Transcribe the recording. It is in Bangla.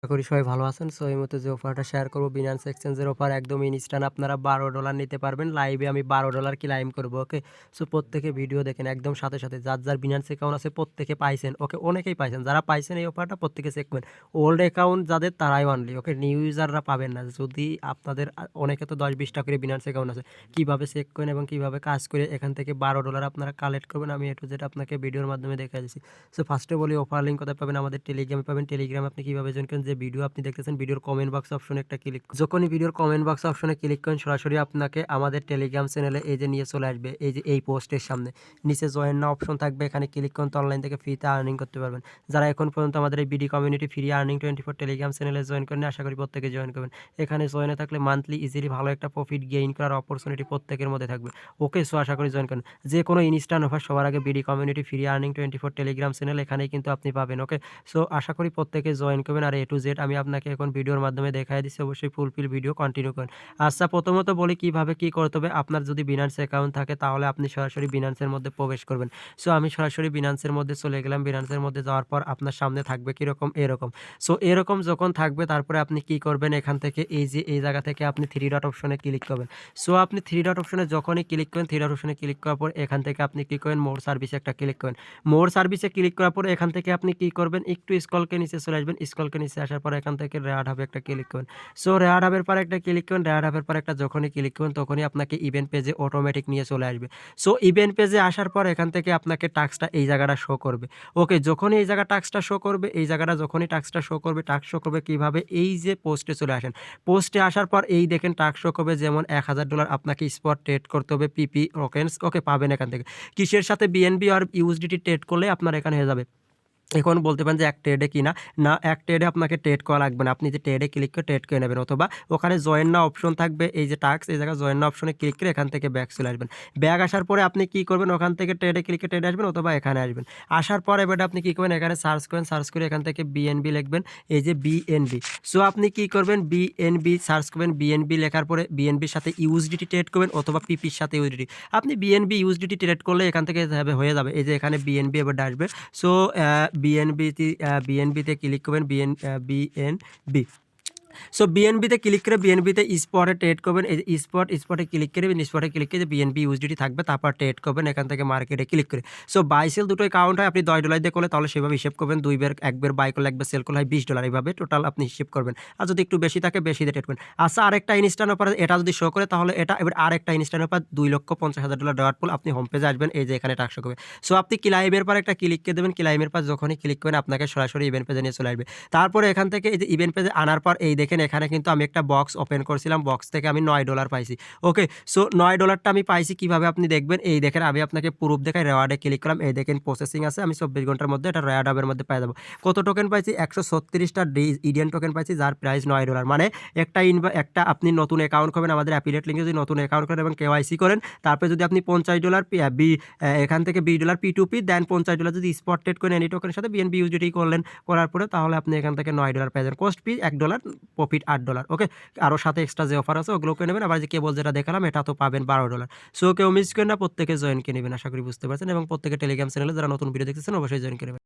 আশা করি সবাই ভালো আছেন। সো এই মুহূর্তে যে অফারটা শেয়ার করব Binance Exchange এর অফার একদম ইনস্ট্যান্ট আপনারা $12 নিতে পারবেন। লাইভে আমি $12 ক্লাইম করব। ওকে? সো প্রত্যেকে ভিডিও দেখেন একদম সাথে, সাথে যার Binance অ্যাকাউন্ট আছে প্রত্যেকে পাইছেন। ওকে? অনেকেই পাইছেন। যারা পাইছেন এই অফারটা প্রত্যেকে চেক করবেন। ওল্ড অ্যাকাউন্ট যাদের তারাই অনলি। ওকে? নিউ ইউজাররা পাবেন না। যদি আপনাদের অনেকে তো ১০-২০ টা করে Binance অ্যাকাউন্ট আছে। কিভাবে চেক করেন এবং কিভাবে কাজ করে এখান থেকে $12 আপনারা কালেক্ট করবেন আমি A to Z আপনাকে ভিডিওর মাধ্যমে দেখায় দিচ্ছি। সো ফার্স্টে বলি অফার লিঙ্ক কোথায় পাবেন? আমাদের টেলিগ্রামে পাবেন। টেলিগ্রামে আপনি কিভাবে জয়েন করেন? যে ভিডিও আপনি দেখতেছেন ভিডিওর কমেন্ট বক্স অপশনে একটা ক্লিক যখনই ভিডিওর কমেন্ট বক্স অপশনে ক্লিক করেন সরাসরি আপনাকে আমাদের টেলিগ্রাম চ্যানেলে এই যে নিয়ে চলে আসবে। এই যে এই পোস্টের সামনে। নিচে জয়েন নাও অপশন থাকবে। এখানে ক্লিক করুন তো অনলাইন থেকে ফ্রিতে আর্নিং করতে পারবেন। যারা এখন পর্যন্ত আমাদের এই BD community free earning 24 Telegram চ্যানেলে জয়েন করেন আশা করি প্রত্যেকে জয়েন করবেন। এখানে জয়েনে থাকলে মান্থলি ইজিলি ভালো একটা প্রফিট গেইন করার অপরচুনিটি প্রত্যেকের মধ্যে থাকবে। ওকে? সো আশা করি জয়েন করেন। যে কোনো ইনস্ট্যান্ট অফার সবার আগে BD community free earning 24 Telegram channel এখানেই কিন্তু আপনি পাবেন। ওকে? সো আশা করি প্রত্যেকে জয়েন করবেন। আর A to Z আমি আপনাকে এখন ভিডিওর মাধ্যমে দেখায় দিচ্ছি। অবশ্যই ফুলফিল ভিডিও কন্টিনিউ করেন। আচ্ছা প্রথমত বলি কিভাবে কি করতে হবে। আপনার যদি Binance অ্যাকাউন্ট থাকে তাহলে আপনি সরাসরি Binance এর মধ্যে প্রবেশ করবেন। সো আমি সরাসরি Binance এর মধ্যে চলে গেলাম। Binance এর মধ্যে যাওয়ার পর আপনার সামনে থাকবে কিরকম? এরকম। সো এরকম যখন থাকবে তারপরে আপনি কি করবেন এখান থেকে এই যে এই জায়গা থেকে আপনি 3 ডট অপশনে ক্লিক করবেন। সো আপনি 3 ডট অপশনে যখনই ক্লিক করেন 3 ডট অপশনে ক্লিক করার পর এখান থেকে আপনি কি করেন? মোর সার্ভিসে একটা ক্লিক করেন। মোর সার্ভিসে ক্লিক করার পরে এখান থেকে আপনি কি করবেন? একটু স্ক্রলকে নিচে চলে আসবেন। স্ক্রলকে নিচে আসার পর এখান থেকে রেয়ার হাবে একটা ক্লিক করুন। সো রেয়ার হাবের পর একটা ক্লিক করুন। রেয়ার হাবের পর একটা যখনই ক্লিক করুন তখনই আপনাকে ইভেন্ট পেজে অটোমেটিক নিয়ে চলে আসবে। সো ইভেন্ট পেজে আসার পর এখান থেকে আপনাকে টাস্কটা এই জায়গাটা শো করবে। ওকে? যখনই এই জায়গা টাস্কটা শো করবে, এই জায়গাটা যখনই টাস্কটা শো করবে, টাস্ক শো করবে কিভাবে? এই যে পোস্টে চলে আসেন। পোস্টে আসার পর এই দেখেন টাস্ক শো করবে যেমন $১,০০০ আপনাকে স্পট ট্রেড করতে হবে পিপি টোকেনস। ওকে? পাবেন এখান থেকে। কিসের সাথে? বিএনবি আর ইউএসডিটি ট্রেড করলে আপনার এখানে হয়ে যাবে। এখন বলতে পারেন যে এক ট্রেডে কিনা, না এক ট্রেডে আপনাকে ট্রেড করা লাগবে না। আপনি যে ট্রেডে ক্লিক করে ট্রেড করে নেবেন অথবা ওখানে জয়েন নাও অপশন থাকবে এই যে টাস্ক এই জায়গায় জয়েন নাও অপশনে ক্লিক করে এখান থেকে ব্যাক চলে আসবেন। ব্যাক আসার পরে আপনি কি করবেন ওখান থেকে ট্রেডে ক্লিক করে ট্রেডে আসবেন অথবা এখানে আসবেন। আসার পর এবারে আপনি কি করবেন এখানে সার্চ করেন, সার্চ করে এখান থেকে বিএনবি লিখবেন এই যে বিএনবি। সো আপনি কি করবেন বিএনবি সার্চ করবেন, বিএনবি লেখার পরে বিএনবির সাথে ইউএসডিটি ট্রেড করবেন অথবা পিপির সাথে ইউএসডিটি। আপনি বিএনবি ইউএসডিটি ট্রেড করলে এখান থেকে হয়ে যাবে। এই যে এখানে বিএনবি এবারে আসবে। সো বিএনবিতে ক্লিক করবেন বিএনবি। সো বিএনবিতে ক্লিক করে বিএনবিতে স্পটে ট্রেড করবেন। এই যে স্পটে ক্লিক করে স্পটে ক্লিক করে বিএনবি ইউএসডিটি থাকবে তারপর ট্রেড করবেন এখান থেকে মার্কেটে ক্লিক করে। সো বাই সেল দুটোই কাউন্ট হয়। আপনি $10 দিয়ে করলে তাহলে সেভাবে হিসাব করবেন। 2 বার একবার বাই করলে একবার সেল করলে হয় $20 এভাবে টোটাল আপনি হিসাব করবেন। আর যদি একটু বেশি থাকে বেশি দিয়ে ট্রেড করবেন। আচ্ছা আরেকটা ইনস্ট্যান্ট অফার এটা যদি শো করে তাহলে এটা এবার আরেকটা ইনস্ট্যান্ট অফার $2,50,000 দেওয়ার পর আপনি হোম পেজে আসবেন এই যে এখানে টাস্ক শো করবে। সো আপনি ক্লাইমের পর একটা ক্লিক করে দেবেন। ক্লাইমের পর যখনই ক্লিক করবেন আপনাকে সরাসরি ইভেন্ট পেজে নিয়ে চলে আসবে। তারপরে এখান থেকে এই যে ইভেন্ট পেজে আনার পর এই দেখেন এখানে কিন্তু আমি একটা বক্স ওপেন করছিলাম। বক্স থেকে আমি $9 পাইছি। ওকে? সো $9 টা আমি পাইছি কিভাবে আপনি দেখবেন এই দেখেন আমি আপনাকে প্রুফ দেখাই রেওয়ার্ডে ক্লিক করলাম। এই দেখেন প্রসেসিং আছে। আমি 24 ঘন্টার মধ্যে এটা রেয়ার হাবের মধ্যে পেয়ে যাব। কত টোকেন পাইছি? ১৩৬ টা ইডিয়ান টোকেন পাইছি যার প্রাইস $9 মানে একটা আপনি নতুন অ্যাকাউন্ট করবেন আমাদের অ্যাফিলিয়েট লিংকে যদি নতুন অ্যাকাউন্ট করেন এবং কেওয়াইসি করেন তারপরে যদি আপনি $50 এখান থেকে $20 P2P দেন $50 যদি স্পট ট্রেড করেন এনি টোকেনের সাথে বিএনবি ইউএসডিটি করলেন করার পরে তাহলে আপনি এখান থেকে $9 পেয়ে যাবেন। কস্ট ফি $1 প্রফিট $8। ওকে? আরো সাথে এক্সট্রা যে অফার আছে ওগুলো করে নেবেন। আবার যে কেবল যেটা দেখালাম এটা তো পাবেন $12। সো কেউ মিস করেন না প্রত্যেকে জয়েন করে নেবেন। আশা করি বুঝতে পারছেন এবং প্রত্যেকে টেলিগ্রাম চ্যানেলে যারা নতুন ভিডিও দেখতেছেন অবশ্যই জয়েন করে নেবেন।